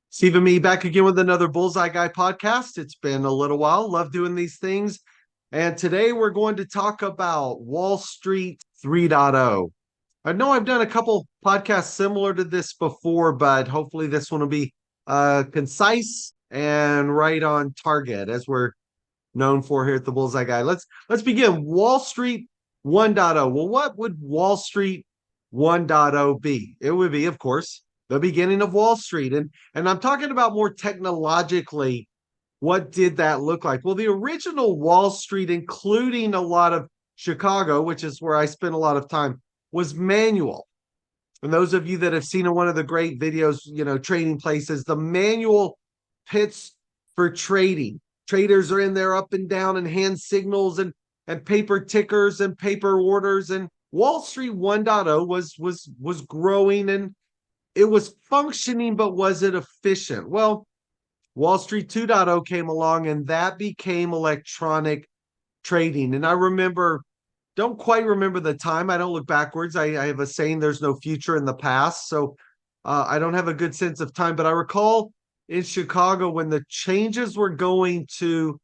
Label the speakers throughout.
Speaker 1: Stephen Me back again with another Bullseye Guy podcast. It's been a little while. Love doing these things. And today we're going to talk about Wall Street 3.0. I know I've done a couple podcasts similar to this before, but hopefully this one will be concise and right on target as we're known for here at the Bullseye Guy. Let's begin. Wall Street 1.0. Well, what would Wall Street 1.0 be? It would be, of course, the beginning of Wall Street. And I'm talking about more technologically, what did that look like? Well, the original Wall Street, including a lot of Chicago, which is where I spent a lot of time, was manual. And those of you that have seen one of the great videos, trading places, the manual pits for trading. Traders are in there up and down and hand signals and paper tickers and paper orders. And Wall Street 1.0 was growing and it was functioning, but was it efficient? Well, Wall Street 2.0 came along and that became electronic trading. And I don't quite remember the time. I don't look backwards. I have a saying, there's no future in the past. So I don't have a good sense of time, but I recall in Chicago when the changes were going to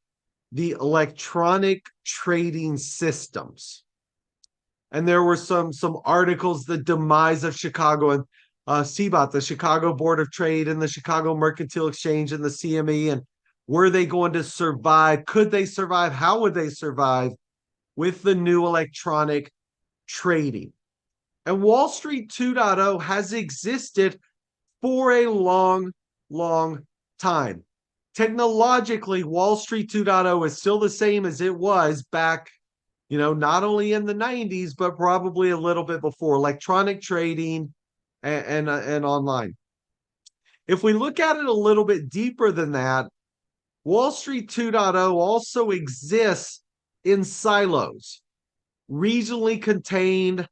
Speaker 1: the electronic trading systems. And there were some articles, the demise of Chicago and CBOT, the Chicago Board of Trade and the Chicago Mercantile Exchange and the CME, and were they going to survive? Could they survive? How would they survive with the new electronic trading? And Wall Street 2.0 has existed for a long time. Technologically, Wall Street 2.0 is still the same as it was back, not only in the 90s, but probably a little bit before. Electronic trading and online. If we look at it a little bit deeper than that, Wall Street 2.0 also exists in silos, regionally contained,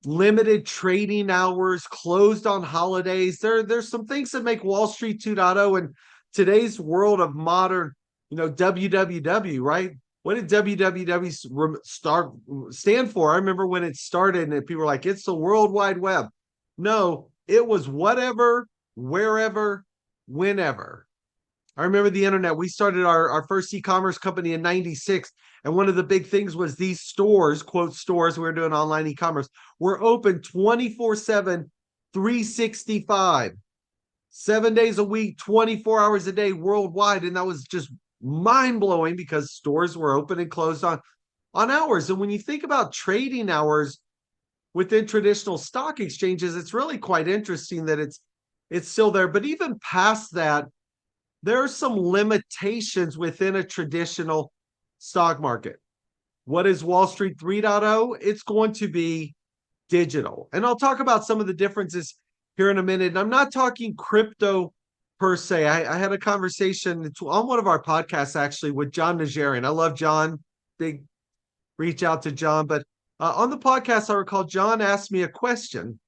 Speaker 1: limited trading hours, closed on holidays. There's some things that make Wall Street 2.0 in today's world of modern, WWW, right? What did WWW stand for? I remember when it started and people were like, it's the World Wide Web. No, it was whatever, wherever, whenever. I remember the internet. We started our first e-commerce company in 96. And one of the big things was these stores, quote stores, we were doing online e-commerce, were open 24/7, 365, 7 days a week, 24 hours a day worldwide. And that was just mind-blowing because stores were open and closed on hours. And when you think about trading hours within traditional stock exchanges, it's really quite interesting that it's still there. But even past that, there are some limitations within a traditional stock market. What is Wall Street 3.0? It's going to be digital. And I'll talk about some of the differences here in a minute. And I'm not talking crypto per se. I had a conversation on one of our podcasts actually with John Najarian. I love John. Big reach out to John. But on the podcast, I recall John asked me a question.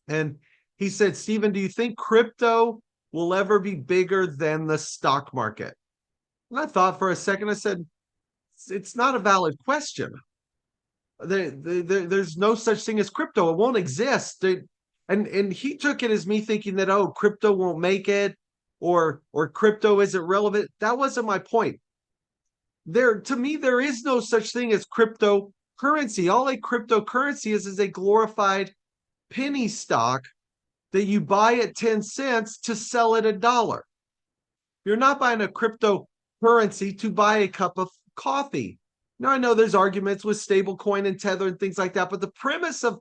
Speaker 1: And he said, Stephen, do you think crypto will ever be bigger than the stock market? And I thought for a second, I said, it's not a valid question. There's no such thing as crypto. It won't exist. And he took it as me thinking that, oh, crypto won't make it or crypto isn't relevant. That wasn't my point. To me, there is no such thing as cryptocurrency. All a cryptocurrency is a glorified penny stock that you buy at 10 cents to sell at $1. You're not buying a cryptocurrency to buy a cup of coffee. Now, I know there's arguments with stablecoin and Tether and things like that, but the premise of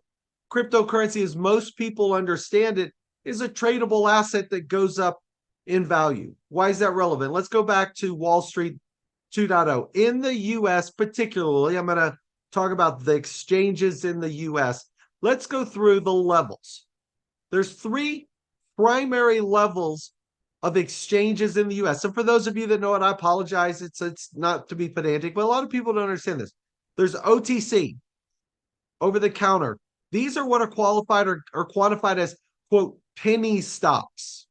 Speaker 1: cryptocurrency, as most people understand it, is a tradable asset that goes up in value. Why is that relevant? Let's go back to Wall Street 2.0. In the US particularly, I'm going to talk about the exchanges in the US. Let's go through the levels. There's 3 primary levels of exchanges in the US. And for those of you that know it, I apologize. It's not to be pedantic, but a lot of people don't understand this. There's OTC, over the counter. These are what are qualified or quantified as, quote, penny stocks.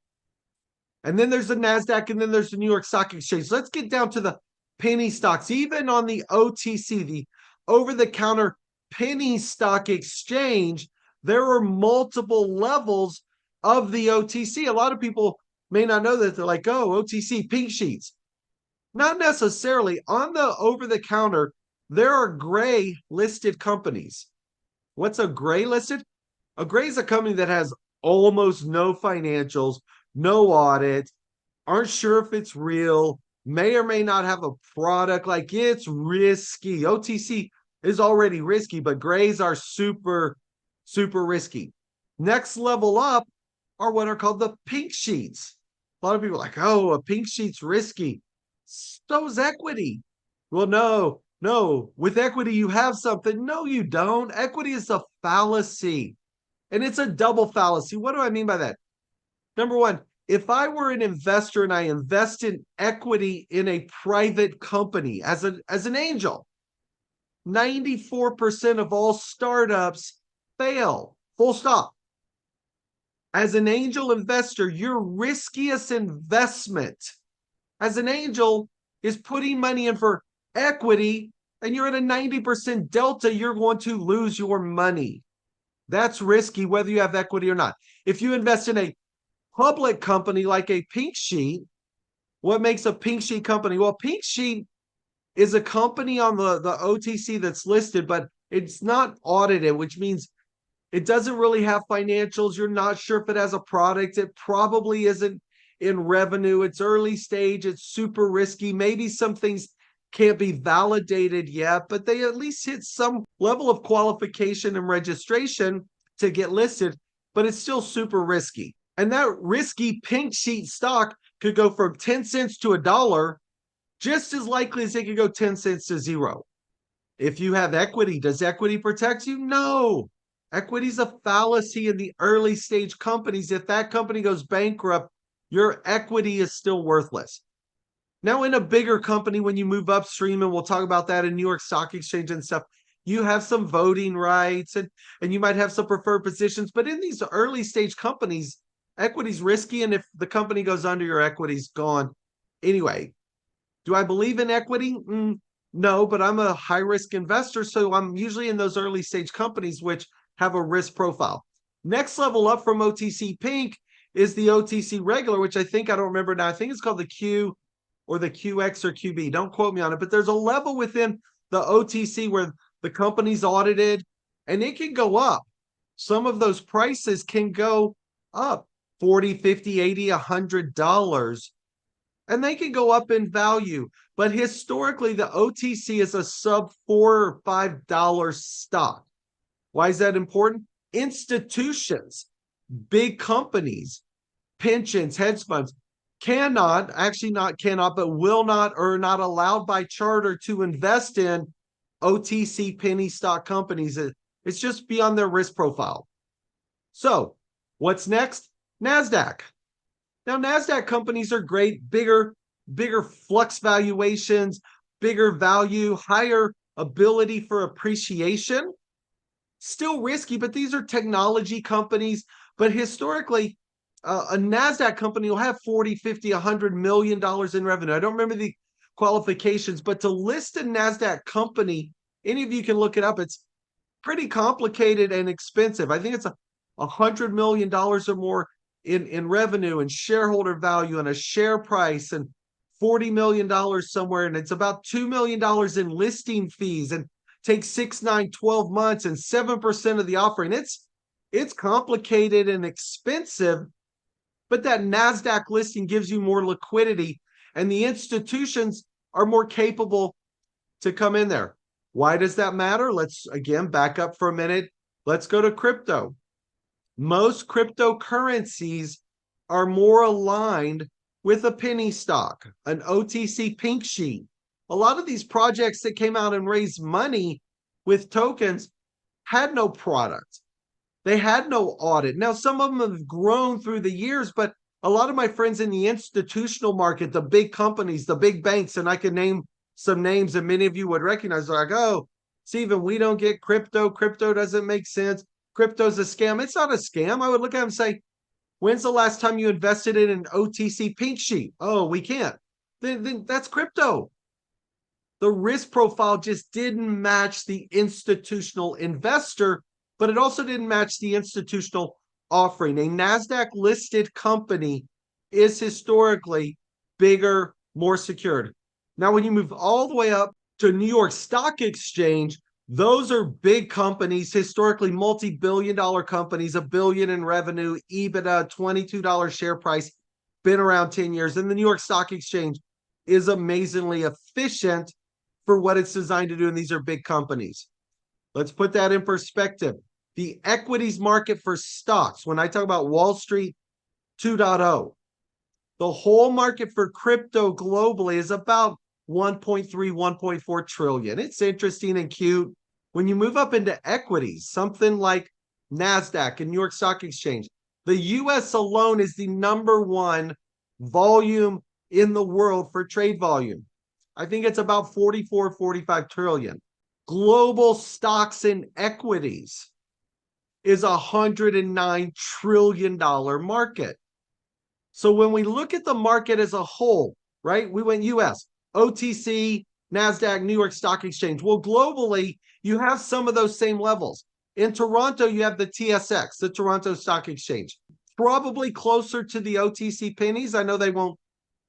Speaker 1: And then there's the NASDAQ, and then there's the New York Stock Exchange. So let's get down to the penny stocks. Even on the OTC, the over-the-counter penny stock exchange, there are multiple levels of the OTC. A lot of people may not know that. They're like, oh, OTC pink sheets. Not necessarily. On the over the counter, there are gray listed companies. What's a gray listed? A gray is a company that has almost no financials, no audit, aren't sure if it's real, may or may not have a product. Like, it's risky. OTC is already risky, but grays are super, super risky. Next level up are what are called the pink sheets. A lot of people are like, oh, a pink sheet's risky. So's equity. Well, no. With equity, you have something. No, you don't. Equity is a fallacy. And it's a double fallacy. What do I mean by that? Number one, if I were an investor and I invest in equity in a private company as an angel, 94% of all startups fail. Full stop. As an angel investor, your riskiest investment as an angel is putting money in for equity, and you're at a 90% delta, you're going to lose your money. That's risky, whether you have equity or not. If you invest in a public company like a pink sheet, what makes a pink sheet company? Well, pink sheet is a company on the OTC that's listed, but it's not audited, which means it doesn't really have financials. You're not sure if it has a product. It probably isn't in revenue. It's early stage. It's super risky. Maybe some things can't be validated yet, but they at least hit some level of qualification and registration to get listed, but it's still super risky. And that risky pink sheet stock could go from 10 cents to $1, just as likely as it could go 10 cents to zero. If you have equity, does equity protect you? No. Equity is a fallacy in the early stage companies. If that company goes bankrupt, your equity is still worthless. Now, in a bigger company, when you move upstream, and we'll talk about that in New York Stock Exchange and stuff, you have some voting rights and you might have some preferred positions. But in these early stage companies, equity's risky. And if the company goes under, your equity's gone. Anyway, do I believe in equity? No, but I'm a high risk investor. So I'm usually in those early stage companies, which have a risk profile. Next level up from OTC Pink is the OTC regular, which I don't remember now. I think it's called the Q or the QX or QB. Don't quote me on it, but there's a level within the OTC where the company's audited and it can go up. Some of those prices can go up $40, $50, $80, $100, and they can go up in value. But historically, the OTC is a sub $4 or $5 stock. Why is that important? Institutions, big companies, pensions, hedge funds cannot, but will not or are not allowed by charter to invest in OTC penny stock companies. It's just beyond their risk profile. So what's next? NASDAQ. Now, NASDAQ companies are great, bigger flux valuations, bigger value, higher ability for appreciation. Still risky, but these are technology companies. But historically, a NASDAQ company will have 40, 50, $100 million in revenue. I don't remember the qualifications, but to list a NASDAQ company, any of you can look it up. It's pretty complicated and expensive. I think it's $100 million or more in revenue and shareholder value and a share price and $40 million somewhere. And it's about $2 million in listing fees and takes 6, 9, 12 months and 7% of the offering. It's complicated and expensive, but that NASDAQ listing gives you more liquidity and the institutions are more capable to come in there. Why does that matter? Let's again back up for a minute. Let's go to crypto. Most cryptocurrencies are more aligned with a penny stock, an OTC pink sheet. A lot of these projects that came out and raised money with tokens had no product. They had no audit. Now, some of them have grown through the years, but a lot of my friends in the institutional market, the big companies, the big banks, and I can name some names that many of you would recognize, are like, oh, Stephen, we don't get crypto. Crypto doesn't make sense. Crypto's a scam. It's not a scam. I would look at them and say, when's the last time you invested in an OTC pink sheet? Oh, we can't. Then that's crypto. The risk profile just didn't match the institutional investor, but it also didn't match the institutional offering. A NASDAQ listed company is historically bigger, more secured. Now, when you move all the way up to New York Stock Exchange, those are big companies, historically multi-billion-dollar companies, $1 billion in revenue, EBITDA, $22 share price, been around 10 years. And the New York Stock Exchange is amazingly efficient for what it's designed to do. And these are big companies. Let's put that in perspective. The equities market for stocks, when I talk about Wall Street 2.0, the whole market for crypto globally is about 1.3, 1.4 trillion. It's interesting and cute. When you move up into equities, something like NASDAQ and New York Stock Exchange, the US alone is the #1 volume in the world for trade volume. I think it's about 44, 45 trillion. Global stocks and equities is a $109 trillion market. So when we look at the market as a whole, right, we went US, OTC, NASDAQ, New York Stock Exchange. Well, globally, you have some of those same levels. In Toronto, you have the TSX, the Toronto Stock Exchange, probably closer to the OTC pennies. I know they won't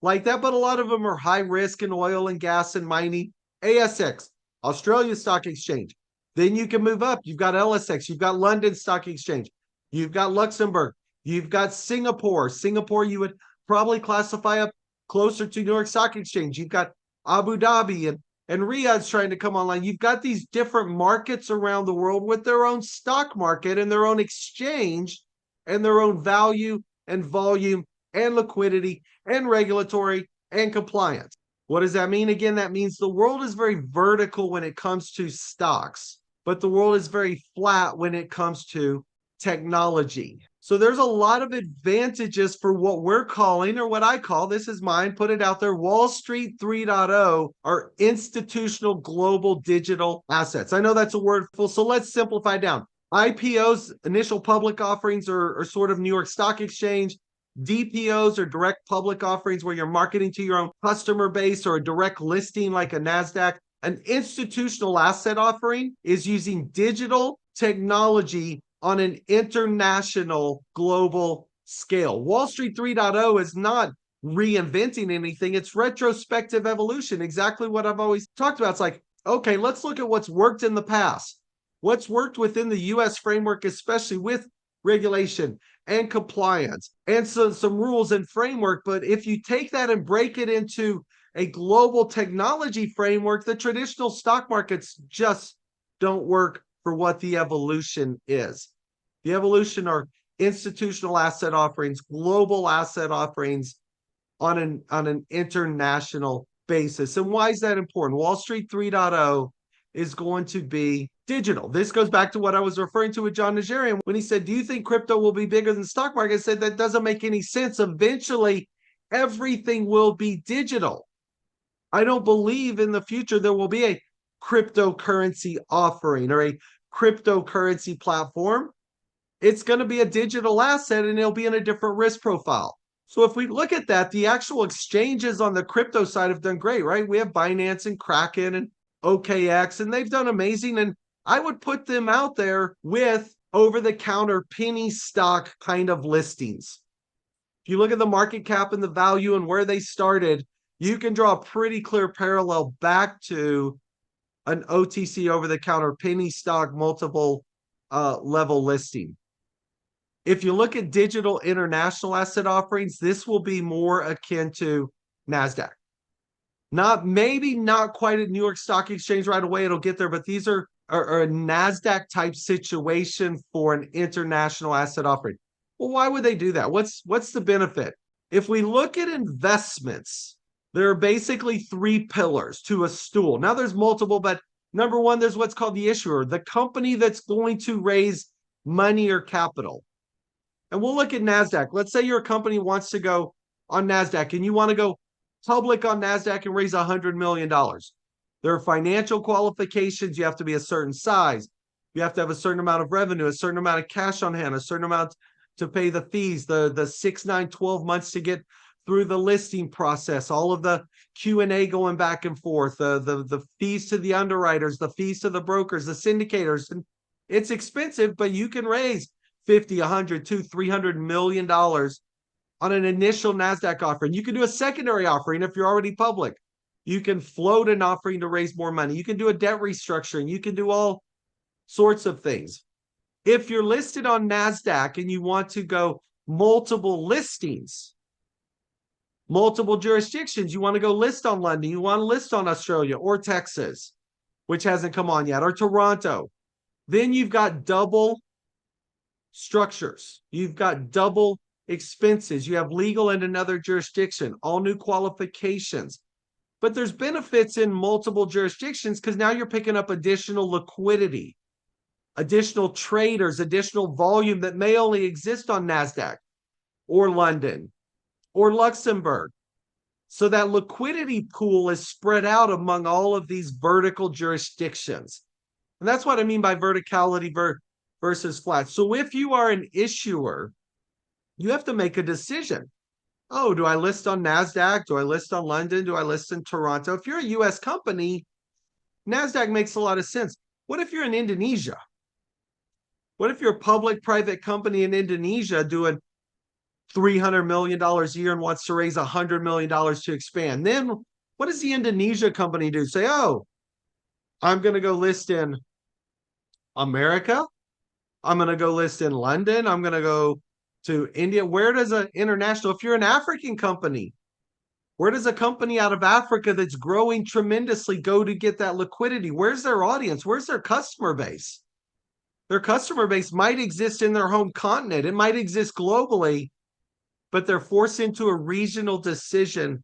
Speaker 1: like that, but a lot of them are high risk in oil and gas and mining. ASX, Australia Stock Exchange. Then you can move up. You've got LSX, you've got London Stock Exchange, you've got Luxembourg, you've got Singapore. Singapore, you would probably classify up closer to New York Stock Exchange. You've got Abu Dhabi and Riyadh's trying to come online. You've got these different markets around the world with their own stock market and their own exchange and their own value and volume and liquidity and regulatory and compliance. What does that mean? Again, that means the world is very vertical when it comes to stocks, but the world is very flat when it comes to technology. So there's a lot of advantages for what we're calling, or what I call, this is mine, put it out there, Wall Street 3.0 are institutional global digital assets. I know that's a word full, so let's simplify down. IPOs, initial public offerings, are sort of New York Stock Exchange. DPOs are direct public offerings where you're marketing to your own customer base, or a direct listing like a NASDAQ. An institutional asset offering is using digital technology on an international global scale. Wall Street 3.0 is not reinventing anything. It's retrospective evolution, exactly what I've always talked about. It's like, okay, let's look at what's worked in the past. What's worked within the US framework, especially with regulation and compliance and some rules and framework. But if you take that and break it into a global technology framework, the traditional stock markets just don't work for what the evolution is. The evolution are institutional asset offerings, global asset offerings on an international basis. And why is that important? Wall Street 3.0 is going to be digital. This goes back to what I was referring to with John Najarian when he said, do you think crypto will be bigger than the stock market? I said, that doesn't make any sense. Eventually, everything will be digital. I don't believe in the future there will be a cryptocurrency offering or a cryptocurrency platform. It's going to be a digital asset and it'll be in a different risk profile. So if we look at that, the actual exchanges on the crypto side have done great, right? We have Binance and Kraken and OKX, and they've done amazing. And I would put them out there with over-the-counter penny stock kind of listings. If you look at the market cap and the value and where they started, you can draw a pretty clear parallel back to an OTC over-the-counter penny stock multiple level listing. If you look at digital international asset offerings, this will be more akin to NASDAQ. Maybe not quite at New York Stock Exchange right away, it'll get there, but these are a NASDAQ type situation for an international asset offering. Well, why would they do that? What's the benefit? If we look at investments, there are basically 3 pillars to a stool. Now there's multiple, but number one, there's what's called the issuer, the company that's going to raise money or capital. And we'll look at NASDAQ. Let's say your company wants to go on NASDAQ and you want to go public on NASDAQ and raise $100 million. There are financial qualifications. You have to be a certain size. You have to have a certain amount of revenue, a certain amount of cash on hand, a certain amount to pay the fees, the 6, 9, 12 months to get through the listing process, all of the Q&A going back and forth, the fees to the underwriters, the fees to the brokers, the syndicators. And it's expensive, but you can raise $50, $100, $200, $300 million on an initial NASDAQ offering. You can do a secondary offering if you're already public. You can float an offering to raise more money. You can do a debt restructuring. You can do all sorts of things. If you're listed on NASDAQ and you want to go multiple listings, multiple jurisdictions, you want to go list on London, you want to list on Australia or Texas, which hasn't come on yet, or Toronto, then you've got double structures. You've got double expenses. You have legal in another jurisdiction, all new qualifications. But there's benefits in multiple jurisdictions because now you're picking up additional liquidity, additional traders, additional volume that may only exist on NASDAQ or London or Luxembourg. So that liquidity pool is spread out among all of these vertical jurisdictions. And that's what I mean by verticality versus flat. So if you are an issuer, you have to make a decision. Oh, do I list on NASDAQ? Do I list on London? Do I list in Toronto? If you're a US company, NASDAQ makes a lot of sense. What if you're in Indonesia? What if you're a public-private company in Indonesia doing $300 million a year and wants to raise $100 million to expand? Then what does the Indonesia company do? Say, oh, I'm going to go list in America. I'm going to go list in London. I'm going to go to India. Where does an international, if you're an African company, where does a company out of Africa that's growing tremendously go to get that liquidity? Where's their audience? Where's their customer base? Their customer base might exist in their home continent. It might exist globally, but they're forced into a regional decision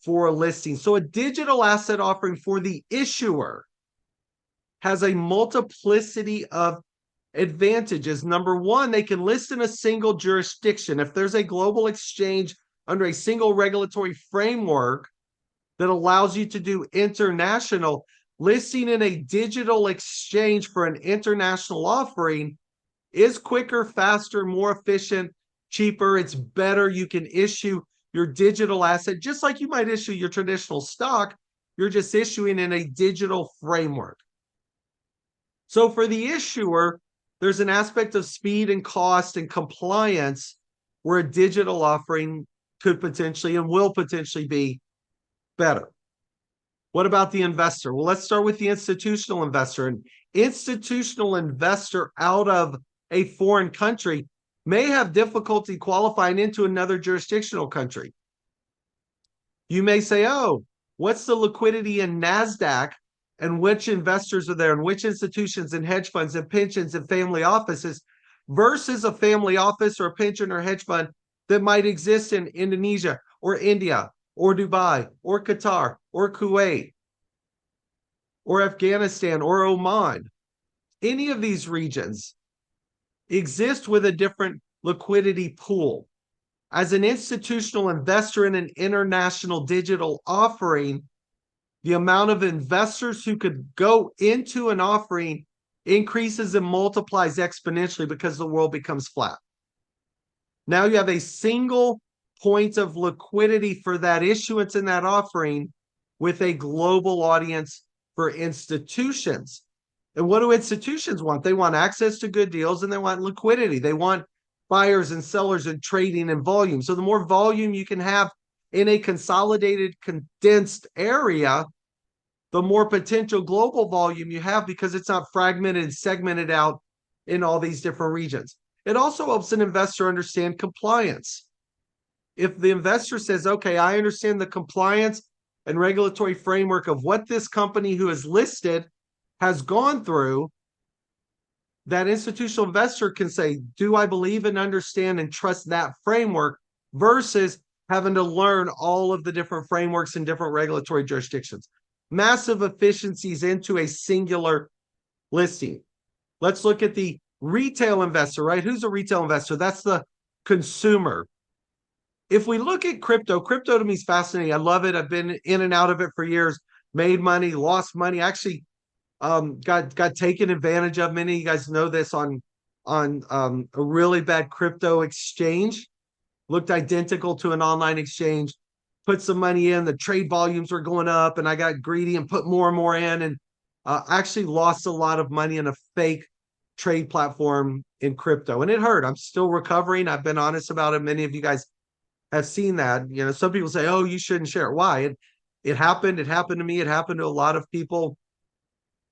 Speaker 1: for a listing. So a digital asset offering for the issuer has a multiplicity of advantages. Number one, they can list in a single jurisdiction. If there's a global exchange under a single regulatory framework that allows you to do international, listing in a digital exchange for an international offering is quicker, faster, more efficient, cheaper. It's better. You can issue your digital asset just like you might issue your traditional stock. You're just issuing in a digital framework. So for the issuer, there's an aspect of speed and cost and compliance where a digital offering could potentially and will potentially be better. What about the investor? Well, let's start with the institutional investor. An institutional investor out of a foreign country may have difficulty qualifying into another jurisdictional country. You may say, oh, what's the liquidity in NASDAQ and which investors are there and which institutions and hedge funds and pensions and family offices versus a family office or a pension or hedge fund that might exist in Indonesia or India or Dubai or Qatar or Kuwait or Afghanistan or Oman. Any of these regions exist with a different liquidity pool. As an institutional investor in an international digital offering, the amount of investors who could go into an offering increases and multiplies exponentially because the world becomes flat. Now you have a single point of liquidity for that issuance in that offering with a global audience for institutions. And what do institutions want? They want access to good deals and they want liquidity. They want buyers and sellers and trading and volume. So the more volume you can have in a consolidated, condensed area, the more potential global volume you have because it's not fragmented and segmented out in all these different regions. It also helps an investor understand compliance. If the investor says, okay, I understand the compliance and regulatory framework of what this company who is listed has gone through, that institutional investor can say, do I believe and understand and trust that framework versus having to learn all of the different frameworks in different regulatory jurisdictions. Massive efficiencies into a singular listing. Let's look at the retail investor, right? Who's a retail investor? That's the consumer. If we look at crypto to me is fascinating. I love it. I've been in and out of it for years, made money, lost money. Actually, got taken advantage of. Many of you guys know this on a really bad crypto exchange. Looked identical to an online exchange. Put some money in. The trade volumes were going up, and I got greedy and put more and more in, and actually lost a lot of money in a fake trade platform in crypto, and it hurt. I'm still recovering. I've been honest about it. Many of you guys have seen that. Some people say, "Oh, you shouldn't share it." Why? It happened. It happened to me. It happened to a lot of people.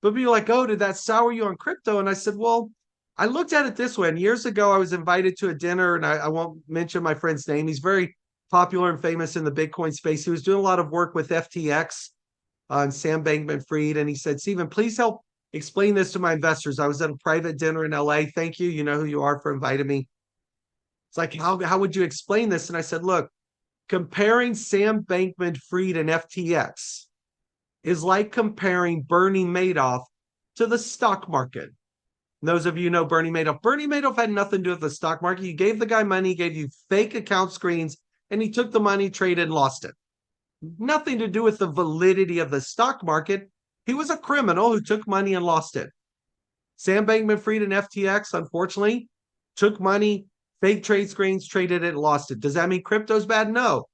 Speaker 1: But people are like, "Oh, did that sour you on crypto?" And I said, "Well, I looked at it this way. And years ago, I was invited to a dinner, and I won't mention my friend's name. He's very popular and famous in the Bitcoin space. He was doing a lot of work with FTX and Sam Bankman-Fried, and he said, "Stephen, please help explain this to my investors. I was at a private dinner in LA. Thank you. You know who you are for inviting me." It's like, how would you explain this? And I said, "Look, comparing Sam Bankman-Fried and FTX is like comparing Bernie Madoff to the stock market." And those of you who know Bernie Madoff. Bernie Madoff had nothing to do with the stock market. You gave the guy money, he gave you fake account screens, and he took the money, traded, and lost it. Nothing to do with the validity of the stock market. He was a criminal who took money and lost it. Sam Bankman-Fried and FTX, unfortunately, took money, fake trade screens, traded it, and lost it. Does that mean crypto's bad? No.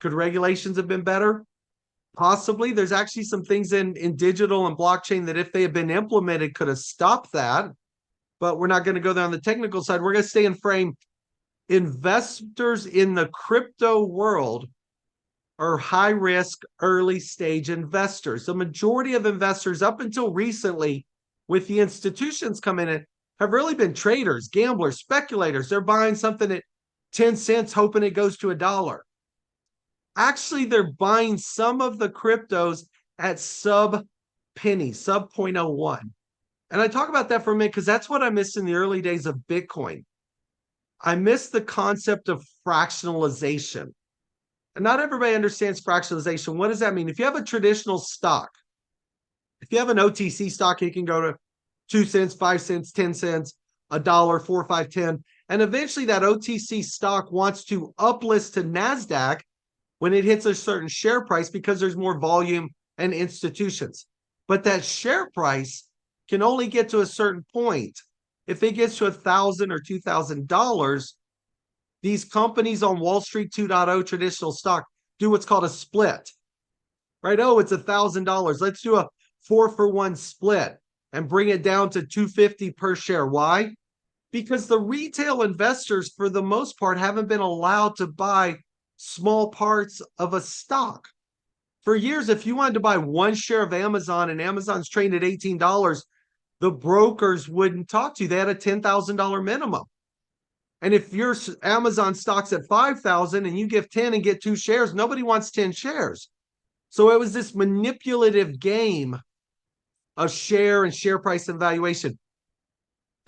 Speaker 1: Could regulations have been better? Possibly. There's actually some things in digital and blockchain that if they had been implemented could have stopped that. But we're not going to go there on the technical side. We're going to stay in frame. Investors in the crypto world are high risk, early stage investors. The majority of investors up until recently, with the institutions coming in, have really been traders, gamblers, speculators. They're buying something at 10 cents, hoping it goes to $1. Actually, they're buying some of the cryptos at sub penny, sub 0.01. And I talk about that for a minute because that's what I missed in the early days of Bitcoin. I missed the concept of fractionalization. And not everybody understands fractionalization. What does that mean? If you have a traditional stock, if you have an OTC stock, it can go to 2 cents, 5 cents, 10 cents, $1, 4, 5, 10. And eventually that OTC stock wants to uplist to NASDAQ when it hits a certain share price because there's more volume and institutions. But that share price can only get to a certain point. If it gets to $1,000 or $2,000, these companies on Wall Street 2.0 traditional stock do what's called a split, right? Oh, it's $1,000. Let's do a 4-for-1 split and bring it down to $250 per share. Why? Because the retail investors, for the most part, haven't been allowed to buy small parts of a stock. For years, if you wanted to buy one share of Amazon and Amazon's trading at $18, the brokers wouldn't talk to you. They had a $10,000 minimum. And if your Amazon stock's at 5,000 and you give 10 and get 2 shares, nobody wants 10 shares. So it was this manipulative game of share and share price and valuation.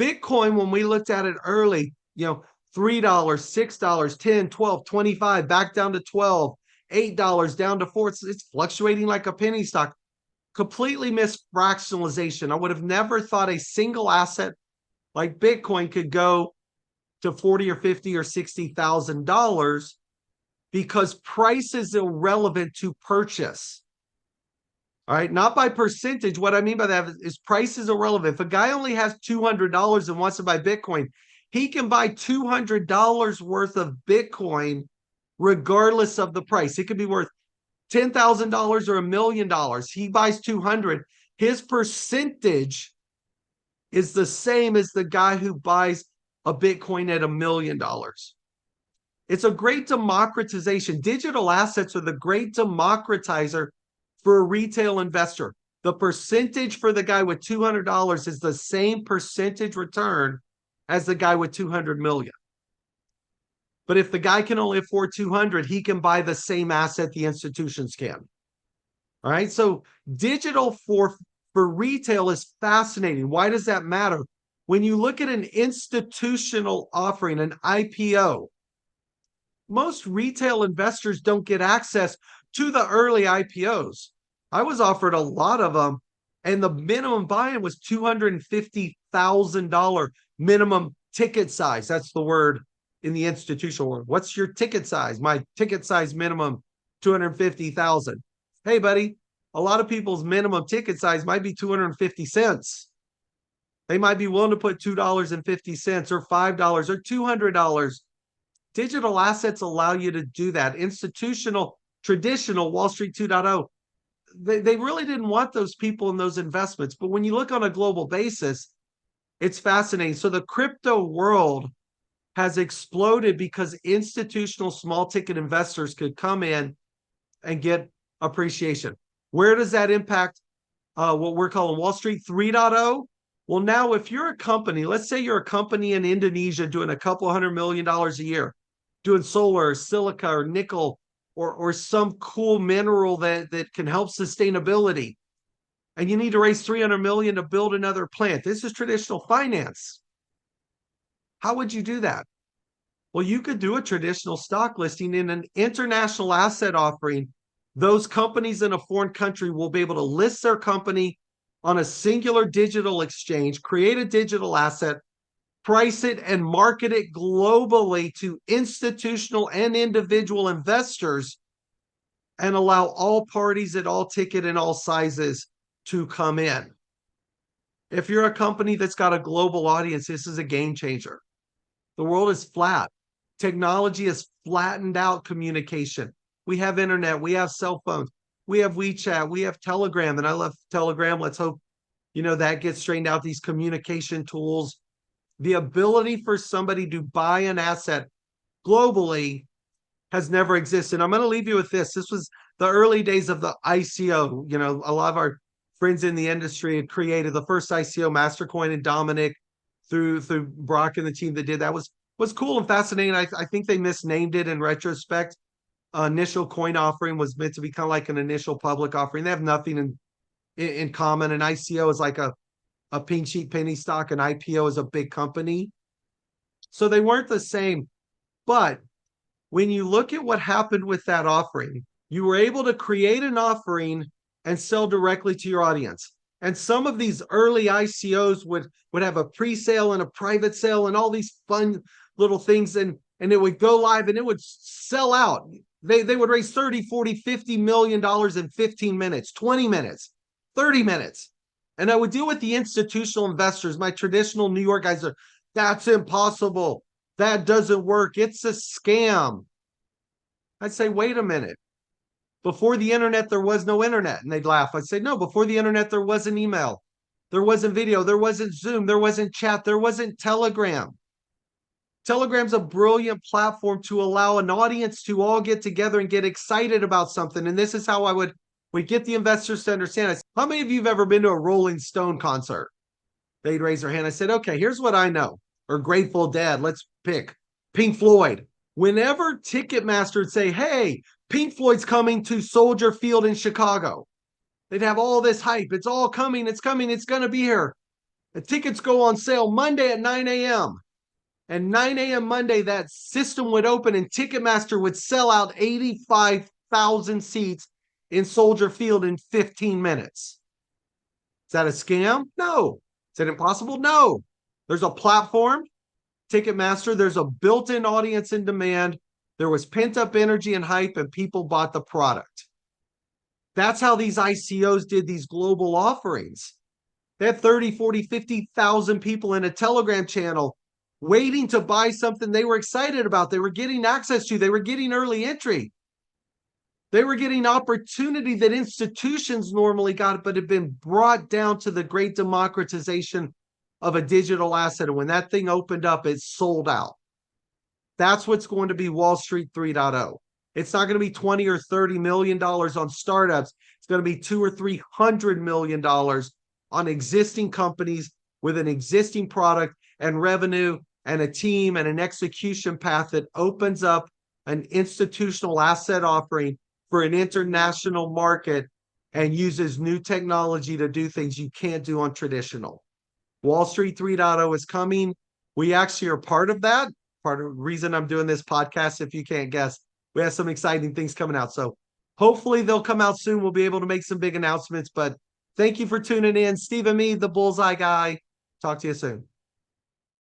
Speaker 1: Bitcoin, when we looked at it early, $3, $6, 10, 12, 25, back down to 12, $8 down to 4. It's fluctuating like a penny stock. Completely missed fractionalization. I would have never thought a single asset like Bitcoin could go to 40 or 50 or $60,000 because price is irrelevant to purchase. All right, not by percentage. What I mean by that is price is irrelevant. If a guy only has $200 and wants to buy Bitcoin, he can buy $200 worth of Bitcoin regardless of the price. It could be worth $10,000 or $1 million. He buys 200. His percentage is the same as the guy who buys a Bitcoin at $1 million. It's a great democratization. Digital assets are the great democratizer for a retail investor. The percentage for the guy with $200 is the same percentage return as the guy with 200 million. But if the guy can only afford 200, he can buy the same asset the institutions can. All right. So digital for retail is fascinating. Why does that matter? When you look at an institutional offering, an IPO, most retail investors don't get access to the early IPOs. I was offered a lot of them, and the minimum buy-in was $250,000 minimum ticket size. That's the word in the institutional world. What's your ticket size? My ticket size minimum, 250,000. Hey, buddy, a lot of people's minimum ticket size might be 250 cents. They might be willing to put $2.50 or $5 or $200. Digital assets allow you to do that. Institutional, traditional Wall Street 2.0, they really didn't want those people in those investments. But when you look on a global basis, it's fascinating. So the crypto world has exploded because institutional small ticket investors could come in and get appreciation. Where does that impact what we're calling Wall Street 3.0? Well, now if you're a company, let's say you're a company in Indonesia doing a couple $100 million a year, doing solar or silica or nickel or some cool mineral that can help sustainability, and you need to raise 300 million to build another plant. This is traditional finance. How would you do that? Well, you could do a traditional stock listing. In an international asset offering. Those companies in a foreign country will be able to list their company on a singular digital exchange, create a digital asset, price it, and market it globally to institutional and individual investors, and allow all parties at all ticket and all sizes to come in. If you're a company that's got a global audience, this is a game changer. The world is flat. Technology has flattened out communication. We have internet, we have cell phones, we have WeChat, we have Telegram, and I love Telegram. Let's hope, that gets straightened out, these communication tools. The ability for somebody to buy an asset globally has never existed. I'm going to leave you with this. This was the early days of the ICO. A lot of our friends in the industry had created the first ICO, Mastercoin, and Dominic through Brock and the team that did that was cool and fascinating. I think they misnamed it in retrospect. Initial coin offering was meant to be kind of like an initial public offering. They have nothing in common. An ICO is like a pink sheet penny stock. An IPO is a big company. So they weren't the same. But when you look at what happened with that offering, you were able to create an offering and sell directly to your audience. And some of these early ICOs would have a pre-sale and a private sale and all these fun little things, and it would go live and it would sell out. They would raise 30, 40, $50 million in 15 minutes, 20 minutes, 30 minutes. And I would deal with the institutional investors. My traditional New York guys are, that's impossible. That doesn't work. It's a scam. I'd say, wait a minute. Before the internet, there was no internet. And they'd laugh. I'd say, no, before the internet, there wasn't email. There wasn't video. There wasn't Zoom. There wasn't chat. There wasn't Telegram. Telegram's a brilliant platform to allow an audience to all get together and get excited about something. And this is how I would get the investors to understand. I said, how many of you have ever been to a Rolling Stone concert? They'd raise their hand. I said, okay, here's what I know. Or Grateful Dead, let's pick. Pink Floyd. Whenever Ticketmaster would say, hey, Pink Floyd's coming to Soldier Field in Chicago, they'd have all this hype. It's all coming. It's coming. It's going to be here. The tickets go on sale Monday at 9 a.m. And 9 a.m. Monday, that system would open and Ticketmaster would sell out 85,000 seats in Soldier Field in 15 minutes. Is that a scam? No. Is it impossible? No. There's a platform, Ticketmaster. There's a built-in audience and demand. There was pent-up energy and hype, and people bought the product. That's how these ICOs did these global offerings. They had 30, 40, 50,000 people in a Telegram channel waiting to buy something they were excited about. They were getting access to. They were getting early entry. They were getting opportunity that institutions normally got, but had been brought down to the great democratization of a digital asset. And when that thing opened up, it sold out. That's what's going to be Wall Street 3.0. It's not going to be 20 or 30 million dollars on startups. It's going to be 200 or 300 million dollars on existing companies with an existing product and revenue and a team and an execution path that opens up an institutional asset offering for an international market and uses new technology to do things you can't do on traditional. Wall Street 3.0 is coming. We actually are part of that. Part of the reason I'm doing this podcast, if you can't guess, we have some exciting things coming out. So hopefully they'll come out soon. We'll be able to make some big announcements. But thank you for tuning in. Stephen Meade, the BullsEye guy. Talk to you soon.